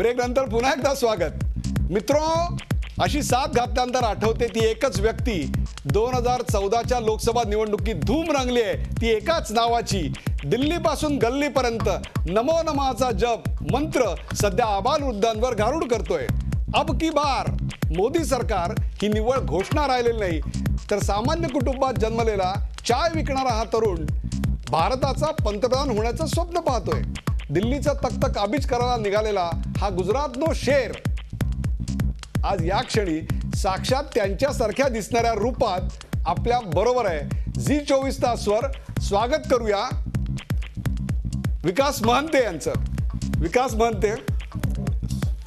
Break नंतर पुन्हा एकदा स्वागत मित्रो. अशी साथ घातल्यानंतर आठवते ती एकच व्यक्ती 2014च्या लोकसभा निवडणुकीत धूम रंगली आहे. ती एकाच नावाची दिल्लीपासून गल्लीपर्यंत नमो नमःचा जप मंत्र सध्या आबालवृद्धांवर गारुड करतोय. अब की बार मोदी सरकार ही निव्वळ घोषणा राहिलेली नाही, तर सामान्य कुटुंबात जन्मलेला चाय विकणारा हा तरुण भारताचा पंतप्रधान होण्याचं स्वप्न पाहतोय. दिल्लीचा तख्त काबीज करायला निघालेला हा गुजरातनो शेर आज या क्षणी साक्षात त्यांच्यासारख्या दिसणाऱ्या रूपात आपल्या बरोबर आहे. झी 24 तासवर स्वागत करूया विकास महंते यांचं. विकास महंते,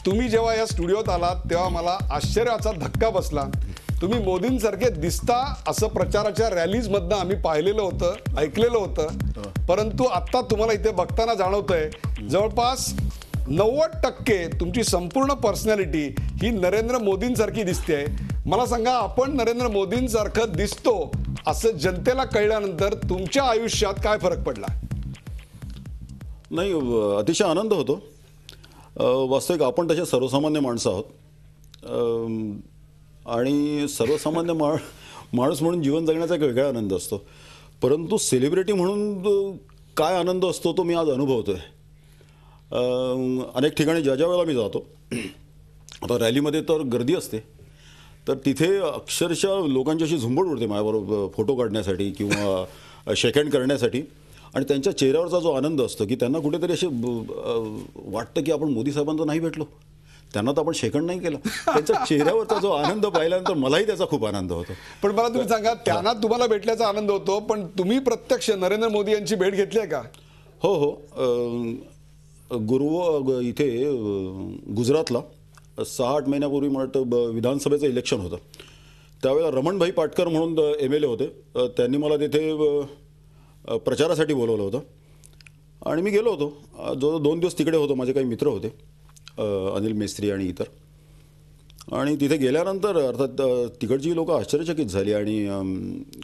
तुम्ही जेव्हा या स्टुडिओत आलात तेव्हा मला आश्चर्याचा धक्का बसला. तुम्ही मोदींसारखे दिसता असं प्रचाराच्या रॅलीज मधनं आम्ही पाहिलेलं होतं, ऐकलेलं होतं. परंतु आता तुम्हाला इथे बघताना जाणवतंय जवळपास 90% तुमची संपूर्ण पर्सनॅलिटी ही नरेंद्र मोदींसारखी दिसते. मला सांगा, आपण नरेंद्र मोदींसारखं दिसतो असं जनतेला कळल्यानंतर तुमच्या आयुष्यात काय फरक पडला? नाही, अतिशय आनंद होतो. वास्तविक आपण तसे सर्वसामान्य माणसं आहोत आणि सर्वसामान्य माणूस म्हणून जीवन जगण्याचा एक वेगळा आनंद असतो. परंतु सेलिब्रिटी म्हणून काय आनंद असतो तो मी आज अनुभवतो आहे. अनेक ठिकाणी ज्या वेळेला मी जातो, आता रॅलीमध्ये तर गर्दी असते, तर तिथे अक्षरशः लोकांच्याशी झुंबड उडते माझ्याबरोबर फोटो काढण्यासाठी किंवा शेक हँड करण्यासाठी. आणि त्यांच्या चेहऱ्यावरचा जो आनंद असतो की त्यांना कुठेतरी असे वाटतं की आपण मोदी साहेबांना नाही भेटलो, त्यांना तर आपण शेक हँड नाही केलं. त्यांच्या चेहऱ्यावरचा जो आनंद पाहिल्यानंतर मलाही त्याचा खूप आनंद होतो. पण मला तुम्ही सांगा, त्यांना तुम्हाला भेटल्याचा आनंद होतो, पण तुम्ही प्रत्यक्ष नरेंद्र मोदी यांची भेट घेतली आहे का? हो हो. इथे गुजरातला 6-8 महिन्यापूर्वी मला वाटतं विधानसभेचं इलेक्शन होतं. त्यावेळेला रमणभाई पाटकर म्हणून MLA होते. त्यांनी मला तिथे प्रचारासाठी बोलवलं होतं आणि मी गेलो होतो. जो 2 दिवस तिकडे होतो. माझे काही मित्र होते, अनिल मेस्त्री आणि इतर. आणि तिथे गेल्यानंतर अर्थात तिकडची लोक आश्चर्यचकित झाली आणि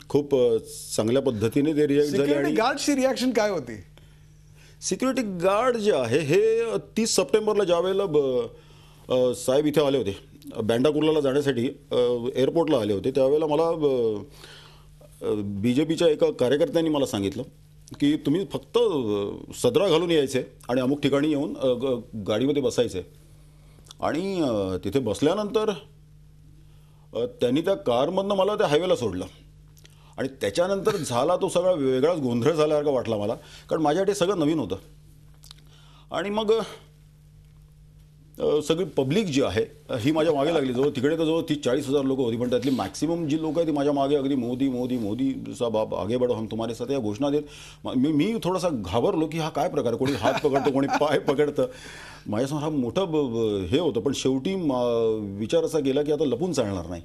खूप चांगल्या पद्धतीने ते रिॲक्ट झाले. आणि गार्डची रिॲक्शन काय होती? सिक्युरिटी गार्ड जे आहे हे 30 सप्टेंबरला ज्या वेळेला साहेब इथे आले होते बँडाकुर्लाला जाण्यासाठी, एअरपोर्टला आले होते, त्यावेळेला मला BJPच्या एका कार्यकर्त्यांनी मला सांगितलं की तुम्ही फक्त सदरा घालून यायचे आणि अमुक ठिकाणी येऊन गाडीमध्ये बसायचे. आणि तिथे बसल्यानंतर त्यांनी त्या कारमधनं मला त्या हायवेला सोडलं. आणि त्याच्यानंतर झाला तो सगळा वेगळाच गोंधळ झाल्यासारखा वाटला मला, कारण माझ्यासाठी सगळं नवीन होतं. आणि मग सगळी पब्लिक जी आहे ही माझ्या मागे लागली. जवळ तिकडे तर जवळ 30-40 हजार लोक होती, पण त्यातली मॅक्सिमम जी लोक आहेत ती माझ्या मागे अगदी मोदी मोदी मोदी साहेब आप आगे बढ़ो हम तुम्हारे साथ या घोषणा देत. मी थोडासा घाबरलो की हा काय प्रकार, कोणी हात पकडतं, कोणी पाय पकडतं. माझ्यासमोर हा मोठं हे होतं. पण शेवटी विचार असा केला की आता लपून चालणार नाही,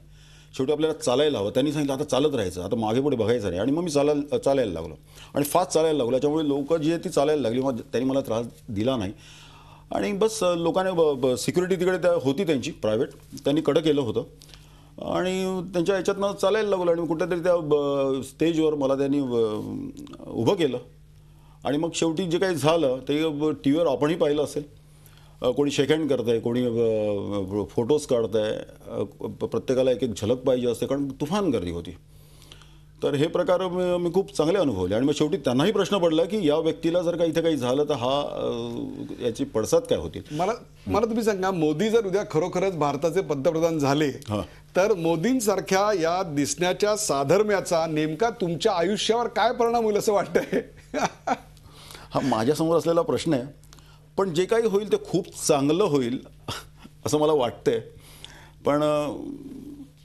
शेवटी आपल्याला चालायला हवं. त्यांनी सांगितलं आता चालत राहायचं, आता मागे पुढे बघायचं नाही. आणि मग मी चालायला लागलो आणि फास्ट चालायला लागलो. त्याच्यामुळे लोक जी आहेत ती चालायला लागली. मग त्यांनी मला त्रास दिला नाही. आणि बस लोकांनी सिक्युरिटी तिकडे होती त्यांची प्रायव्हेट, त्यांनी कडं केलं होतं आणि त्यांच्या ह्याच्यातनं चालायला लागलो. आणि कुठेतरी त्या स्टेजवर मला त्यांनी उभं केलं. आणि मग शेवटी जे काही झालं ते TV वर आपणही पाहिलं असेल. कोणी शेक हँड करत आहे, कोणी फोटोज काढत आहे, प्रत्येकाला एक झलक पाहिजे असते, कारण तुफान गर्दी होती. तर हे प्रकार मी खूप चांगले अनुभवले. आणि मग शेवटी त्यांनाही प्रश्न पडला की या व्यक्तीला जर का इथे काही झालं तर याची पडसाद काय होती. मला तुम्ही सांगा, मोदी जर उद्या खरोखरच भारताचे पंतप्रधान झाले तर मोदींसारख्या या दिसण्याच्या साधर्म्याचा नेमका तुमच्या आयुष्यावर काय परिणाम होईल असं वाटतंय? हा माझ्यासमोर असलेला प्रश्न आहे. पण जे काही होईल ते खूप चांगलं होईल असं मला वाटतंय. पण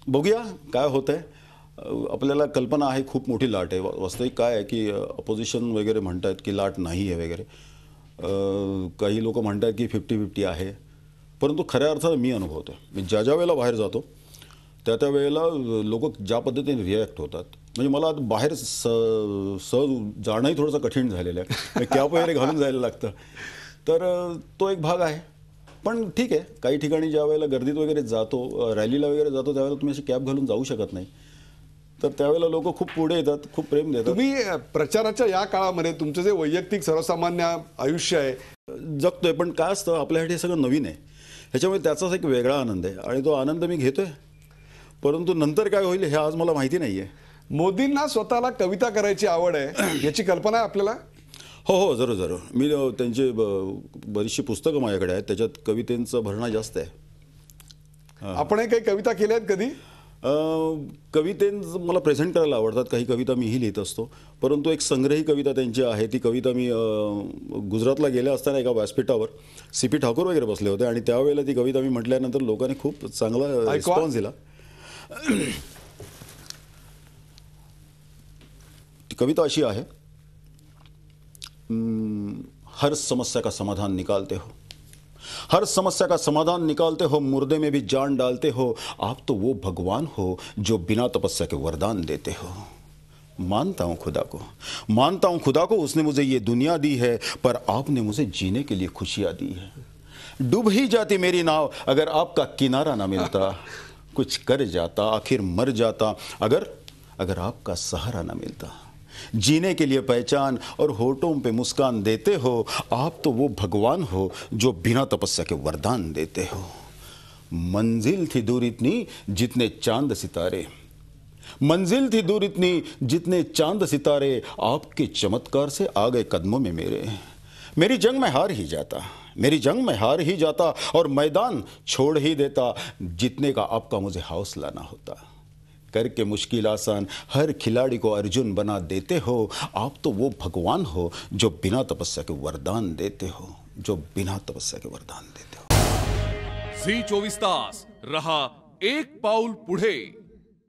बघूया काय होतंय. आपल्याला कल्पना आहे खूप मोठी लाट आहे. वास्तविक काय आहे की अपोजिशन वगैरे म्हणतात की लाट नाही आहे वगैरे, काही लोक म्हणतात की 50-50 आहे. परंतु खऱ्या अर्थानं मी अनुभवतो, मी ज्या वेळेला बाहेर जातो त्या वेळेला लोक ज्या पद्धतीने रिॲक्ट होतात, म्हणजे मला आता बाहेर सहज जाणंही थोडंसं कठीण झालेलं आहे. कॅप वगैरे घालून जायला लागतं. तर तो एक भाग आहे. पण ठीक आहे, काही ठिकाणी ज्या वेळेला गर्दीत वगैरे जातो, रॅलीला वगैरे जातो, त्यावेळेला तुम्ही अशी कॅप घालून जाऊ शकत नाही. तर त्यावेळेला लोक खूप पुढे येतात, खूप प्रेम देतात. तुम्ही प्रचाराच्या या काळामध्ये तुमचं जे वैयक्तिक सर्वसामान्य आयुष्य आहे जगतोय, पण काय असतं आपल्यासाठी सगळं नवीन आहे. ह्याच्यामुळे त्याचाच एक वेगळा आनंद आहे आणि तो आनंद मी घेतोय. परंतु नंतर काय होईल हे आज मला माहिती नाहीये. मोदींना स्वतःला कविता करायची आवड आहे याची कल्पना आहे आपल्याला? हो हो, जरूर जरूर. मी त्यांचे बरीचशी पुस्तकं माझ्याकडे आहेत, त्याच्यात कवितेचं भरणा जास्त आहे. आपण काही कविता केल्या आहेत कधी? कवितेंचं मला प्रेझेंट करायला आवडतात. काही कविता मीही लिहित असतो. परंतु एक संग्रही कविता त्यांची आहे. ती कविता मी गुजरातला गेले असताना एका व्यासपीठावर CP ठाकूर वगैरे बसले होते आणि त्यावेळेला ती कविता मी म्हटल्यानंतर लोकांनी खूप चांगला रिस्पॉन्स दिला. ती कविता अशी आहे, हर समस्या का समाधान निकालते हो, हर समस्या का समाधान निकालते हो, मुर्दे में भी जान डालते हो, आप तो वो भगवान हो जो बिना तपस्या के वरदान देते हो. मानता हूँ खुदा को, मानता हूँ खुदा को, उसने मुझे ये दुनिया दी है, पर आपने मुझे जीने के लिए खुशियाँ दी है. डूब ही जाती मेरी नाव अगर आपका किनारा ना मिलता, कुछ कर जाता आखिर मर जाता अगर आपका सहारा ना मिलता. जीने के लिए पहचान और होठों पे मुस्कान देते हो, आप तो वो भगवान हो जो बिना तपस्या के वरदान देते हो. मंजिल थी दूर इतनी जितने चांद सितारे, मंजिल थी दूर इतनी जितने चांद सितारे, आपके चमत्कार से आ गए कदमों में मेरे. मेरी जंग में हार ही जाता, मेरी जंग में हार ही जाता और मैदान छोड़ ही देता, जीतने का आपका मुझे हौसला ना होता. करके मुश्किल आसान हर खिलाड़ी को अर्जुन बना देते हो, आप तो वो भगवान हो जो बिना तपस्या के वरदान देते हो, जो बिना तपस्या के वरदान देते हो. झी 24 तास रहा एक पाऊल पुढे.